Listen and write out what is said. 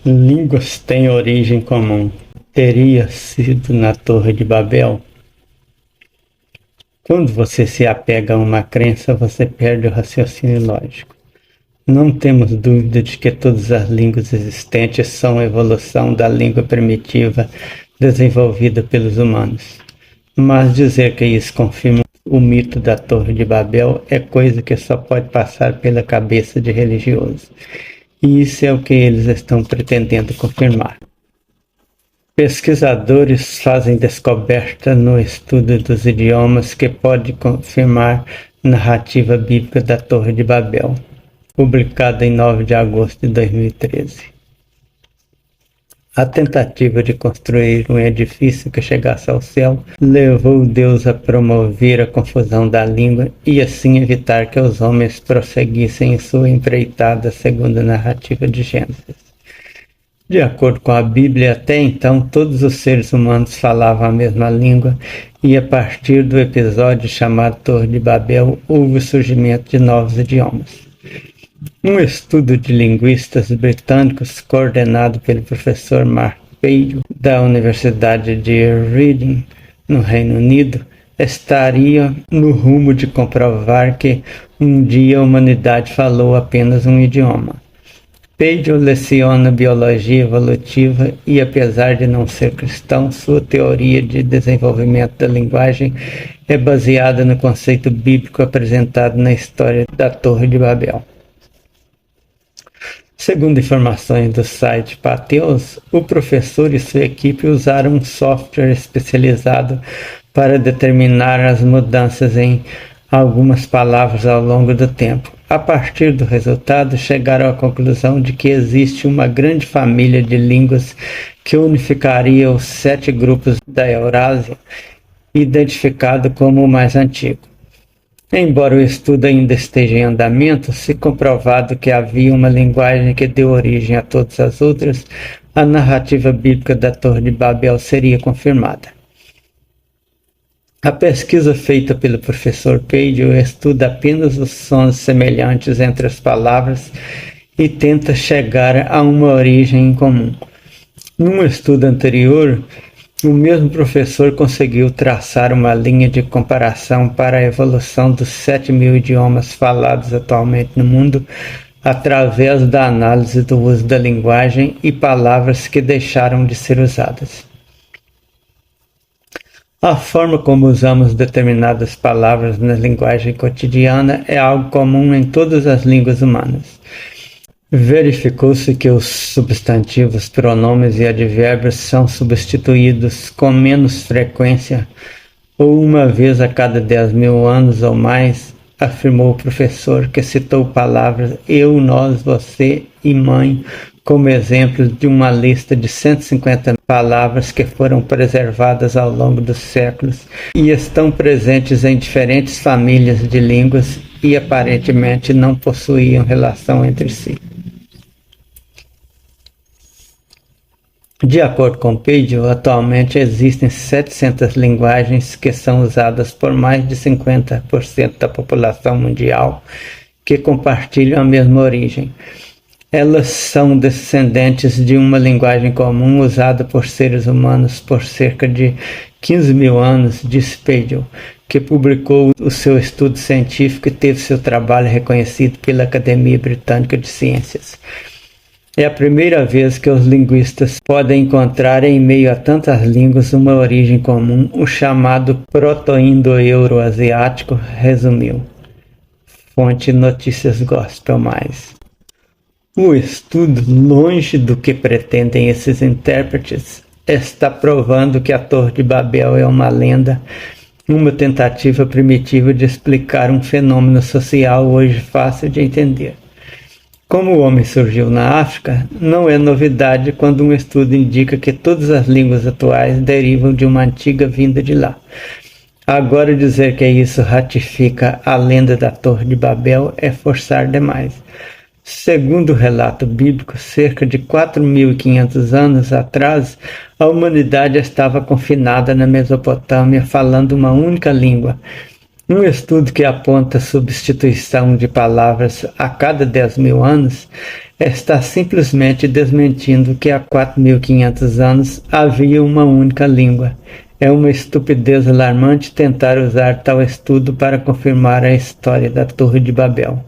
Línguas têm origem comum. Teria sido na Torre de Babel? Quando você se apega a uma crença, você perde o raciocínio lógico. Não temos dúvida de que todas as línguas existentes são evolução da língua primitiva desenvolvida pelos humanos. Mas dizer que isso confirma o mito da Torre de Babel é coisa que só pode passar pela cabeça de religioso. E isso é o que eles estão pretendendo confirmar. Pesquisadores fazem descoberta no estudo dos idiomas que pode confirmar a narrativa bíblica da Torre de Babel, publicada em 9 de agosto de 2013. A tentativa de construir um edifício que chegasse ao céu levou Deus a promover a confusão da língua e assim evitar que os homens prosseguissem em sua empreitada segundo a narrativa de Gênesis. De acordo com a Bíblia, até então todos os seres humanos falavam a mesma língua e a partir do episódio chamado Torre de Babel houve o surgimento de novos idiomas. Um estudo de linguistas britânicos coordenado pelo professor Mark Page da Universidade de Reading, no Reino Unido, estaria no rumo de comprovar que um dia a humanidade falou apenas um idioma. Page leciona biologia evolutiva e, apesar de não ser cristão, sua teoria de desenvolvimento da linguagem é baseada no conceito bíblico apresentado na história da Torre de Babel. Segundo informações do site Patheos, o professor e sua equipe usaram um software especializado para determinar as mudanças em algumas palavras ao longo do tempo. A partir do resultado, chegaram à conclusão de que existe uma grande família de línguas que unificaria os 7 grupos da Eurásia, identificado como o mais antigo. Embora o estudo ainda esteja em andamento, se comprovado que havia uma linguagem que deu origem a todas as outras, a narrativa bíblica da Torre de Babel seria confirmada. A pesquisa feita pelo professor Page estuda apenas os sons semelhantes entre as palavras e tenta chegar a uma origem em comum. Num estudo anterior, o mesmo professor conseguiu traçar uma linha de comparação para a evolução dos 7.000 idiomas falados atualmente no mundo através da análise do uso da linguagem e palavras que deixaram de ser usadas. A forma como usamos determinadas palavras na linguagem cotidiana é algo comum em todas as línguas humanas. Verificou-se que os substantivos, pronomes e advérbios são substituídos com menos frequência ou uma vez a cada 10.000 anos ou mais, afirmou o professor, que citou palavras eu, nós, você e mãe como exemplos de uma lista de 150 palavras que foram preservadas ao longo dos séculos e estão presentes em diferentes famílias de línguas e aparentemente não possuíam relação entre si. De acordo com Page, atualmente existem 700 linguagens que são usadas por mais de 50% da população mundial que compartilham a mesma origem. Elas são descendentes de uma linguagem comum usada por seres humanos por cerca de 15.000 anos, disse Page, que publicou o seu estudo científico e teve seu trabalho reconhecido pela Academia Britânica de Ciências. É a primeira vez que os linguistas podem encontrar em meio a tantas línguas uma origem comum, o chamado proto-indo-euro-asiático, resumiu. Fonte Notícias Gospel Mais. O estudo, longe do que pretendem esses intérpretes, está provando que a Torre de Babel é uma lenda, uma tentativa primitiva de explicar um fenômeno social hoje fácil de entender. Como o homem surgiu na África, não é novidade quando um estudo indica que todas as línguas atuais derivam de uma antiga vinda de lá. Agora dizer que isso ratifica a lenda da Torre de Babel é forçar demais. Segundo o relato bíblico, cerca de 4.500 anos atrás, a humanidade estava confinada na Mesopotâmia falando uma única língua. Um estudo que aponta a substituição de palavras a cada 10.000 anos está simplesmente desmentindo que há 4.500 anos havia uma única língua. É uma estupidez alarmante tentar usar tal estudo para confirmar a história da Torre de Babel.